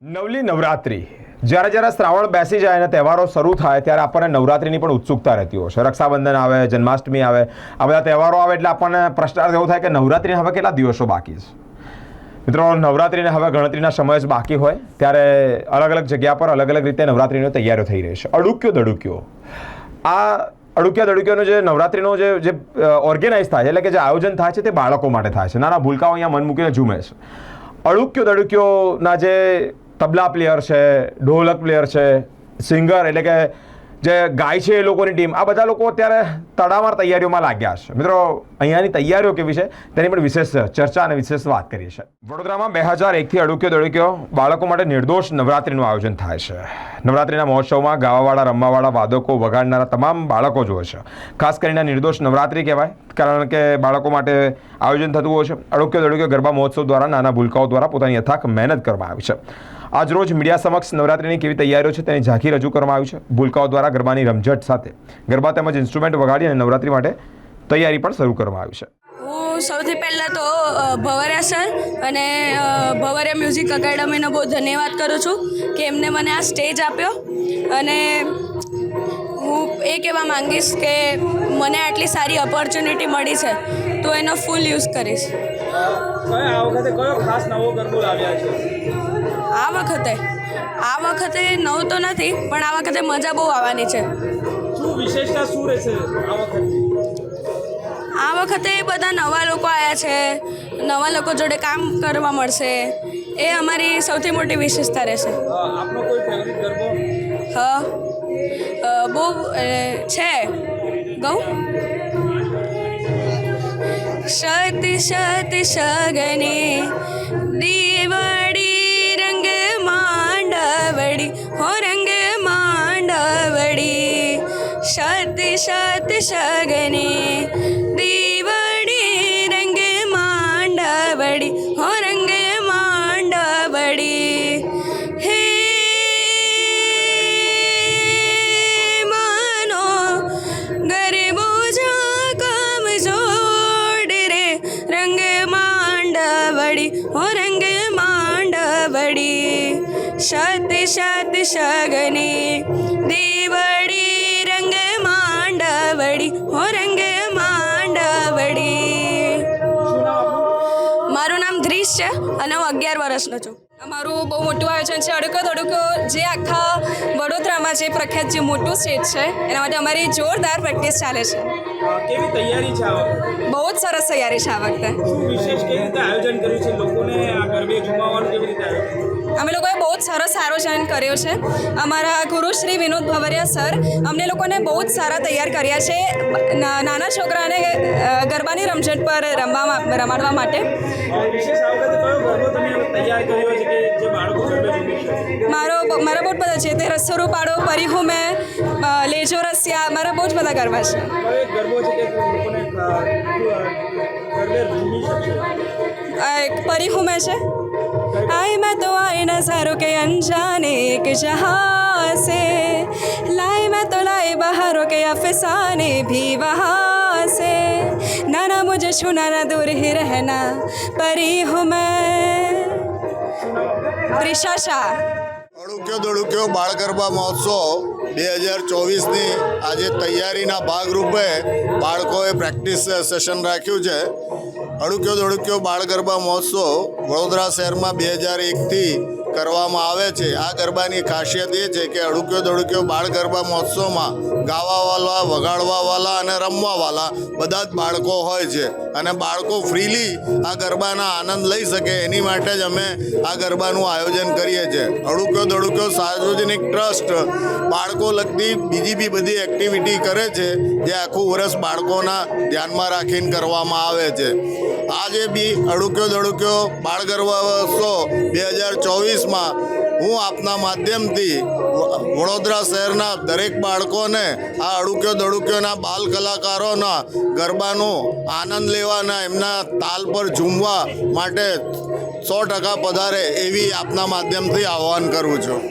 નવલી નવરાત્રિ જ્યારે જ્યારે શ્રાવણ બેસી જાય અને તહેવારો શરૂ થાય ત્યારે આપણને નવરાત્રિની પણ ઉત્સુકતા રહેતી હોય છે. રક્ષાબંધન આવે, જન્માષ્ટમી આવે, આ બધા તહેવારો આવે એટલે આપણને પ્રશ્ન એવો થાય કે નવરાત્રિને હવે કેટલા દિવસો બાકી છે. મિત્રો, નવરાત્રિને હવે ગણતરીના સમય જ બાકી હોય ત્યારે અલગ અલગ જગ્યા પર અલગ અલગ રીતે નવરાત્રિની તૈયારીઓ થઈ રહી છે. અડુક્યો દડુક્યો, આ અડુક્યા દડુક્યાનો જે નવરાત્રિનો જે ઓર્ગેનાઇઝ થાય છે, એટલે કે જે આયોજન થાય છે તે બાળકો માટે થાય છે. નાના ભૂલકાઓ અહીંયા મન મૂકીને ઝૂમે છે. અડુક્યો દડુક્યોના જે તબલા પ્લેયર છે, ઢોલક પ્લેયર છે, સિંગર એટલે કે જે ગાય છે એ લોકોની ટીમ, આ બધા લોકો અત્યારે તડામાર તૈયારીઓમાં લાગ્યા છે. મિત્રો, અહીંયાની તૈયારીઓ કેવી છે તેની પણ વિશેષ ચર્ચા અને વિશેષ વાત કરી છે. વડોદરામાં 2001થી અડુક્યો દડુક્યો બાળકો માટે નિર્દોષ નવરાત્રિનું આયોજન થાય છે. નવરાત્રિના મહોત્સવમાં ગાવાવાળા, રમવાવાળા, વાદકો વગાડનારા તમામ બાળકો જ હોય છે. ખાસ કરીને નિર્દોષ નવરાત્રિ કહેવાય કારણ કે બાળકો માટે આયોજન થતું હોય છે. અડુક્યો દડુક્યો ગરબા મહોત્સવ દ્વારા નાના ભૂલકાઓ દ્વારા પોતાની યથાર્થ મહેનત કરવામાં આવી છે. આજ રોજ મીડિયા સમક્ષ નવરાત્રિની કેવી તૈયારીઓ છે તેની ઝાંખી રજૂ કરવામાં આવી છે. ભૂલકાઓ દ્વારા ગરબાની રમઝટ સાથે ગરબા તેમજ ઇન્સ્ટ્રુમેન્ટ વગાડી અને નવરાત્રિ માટે તૈયારી પણ શરૂ કરવામાં આવી છે. હું સૌથી પહેલાં તો ભવરિયા સર અને ભવરિયા મ્યુઝિક એકેડમીનો બહુ ધન્યવાદ કરું છું કે એમને મને આ સ્ટેજ આપ્યો. અને હું એ કહેવા માંગીશ કે મને આટલી સારી ઓપોર્ચ્યુનિટી મળી છે તો એનો ફૂલ યુઝ કરીશ. આ વખતે કયો ખાસ નવો ગરબો લાવ્યા છે? આ વખતે નવું તો નથી, પણ આ વખતે મજા બહુ આવવાની છે. શું વિશેષતા શું રહેશે આ વખતે? આ વખતે બધા નવા લોકો આવ્યા છે, નવા લોકો જોડે કામ કરવા મળશે, એ અમારી સૌથી મોટી વિશેષતા રહેશે. આપનો કોઈ ફેવરિટ ગરબો? બહુ છે. ગૌ શક્તિ શક્તિ સગની દીવડી રંગ માંડવડી હો રંગ માંડવડી શક્તિ શક્તિ સગની દીવડી રંગ માંડવડી હો રંગ માંડવડી હે માનો ગરબો જા કમજોડ રે રંગ માંડવડી હો રંગ માંડવડી શક્તિ શક્તિ સગની દેવડી રંગ માંડવડી હો રંગ માંડવડી. મારું નામ ધ્રીશ છે અને હું 11 વર્ષનો છું. અમારું બહુ મોટું આયોજન છે. અડુક્યો દડુક્યો જે આખા વડોદરામાં જે પ્રખ્યાત જે મોટું સ્ટેજ છે એના માટે અમારી જોરદાર પ્રેક્ટિસ ચાલે છે. કેવી તૈયારી છે આ વખતે? બહુ જ સરસ તૈયારી છે આ વખતે. શું વિશેષ કેવી રીતે આયોજન કર્યું છે? લોકોને આ ગરબે ઝુમાવવાનું કેવી રીતે આયોજન? અમે લોકોએ બહુ જ સરસ આયોજન કર્યો છે. અમારા ગુરુ શ્રી વિનોદ ભવરિયા સર અમને લોકોને બહુ જ સારા તૈયાર કર્યા છે નાના છોકરાને ગરબાની રમઝટ પર રમાડવા માટે. વિશેષ આ વખતે કયો ગરબો તમે તૈયાર કર્યો છે કે જે બાળકો ગરબે ઝૂમી શકે? મારા બહુ બધા છે. તે રસ્સોરું પાડો, પરિહું મેં, લેજો રસિયા, મારા બહુ જ બધા ગરબા છે. કયો એક ગરબો છે કે લોકોને ગરબે ઝૂમી શકશે? એક પરિહું મેં છે. आए मैं तो आए नज़ारों के अनजाने एक जहाँ से, लाए मैं तो लाए बहारों के अफसाने भी वहाँ से, ना मुझे छूना ना दूर ही रहना परी हूँ मैं. त्रिशा शाह. અડુક્યો દડુક્યો બાળ ગરબા મહોત્સવ 2024ની આજે તૈયારીના ભાગરૂપે બાળકોએ પ્રેક્ટિસ સેશન રાખ્યું છે. અડુક્યો દડુક્યો બાળ ગરબા મહોત્સવ વડોદરા શહેરમાં 2001થી કરવામાં આવે છે. આ ગરબાની ખાસિયત એ છે કે અડુક્યો દડુક્યો બાળ ગરબા મહોત્સવમાં ગાવાવાળા, વગાડવાવાળા અને રમવાવાળા બધા જ બાળકો હોય છે અને બાળકો ફ્રીલી આ ગરબાના આનંદ લઈ શકે એની માટે જ અમે આ ગરબાનું આયોજન કરીએ છીએ. અડુક્યો દડુક્યો સાર્વજનિક ટ્રસ્ટ બાળકો લગતી બીજી બી બધી એક્ટિવિટી કરે છે જે આખું વર્ષ બાળકોના ધ્યાનમાં રાખીને કરવામાં આવે છે. આજે બી અડુક્યો દડુક્યો બાળ ગરબા મહોત્સવ 2024માં હું આપના માધ્યમથી વડોદરા શહેરના દરેક બાળકોને આ અડુક્યો દડુક્યોના બાલ કલાકારોના ગરબાનો આનંદ લેવાના, એમના તાલ પર ઝૂમવા માટે 100% પધારે એવી આપના માધ્યમથી આહ્વાન કરું છું.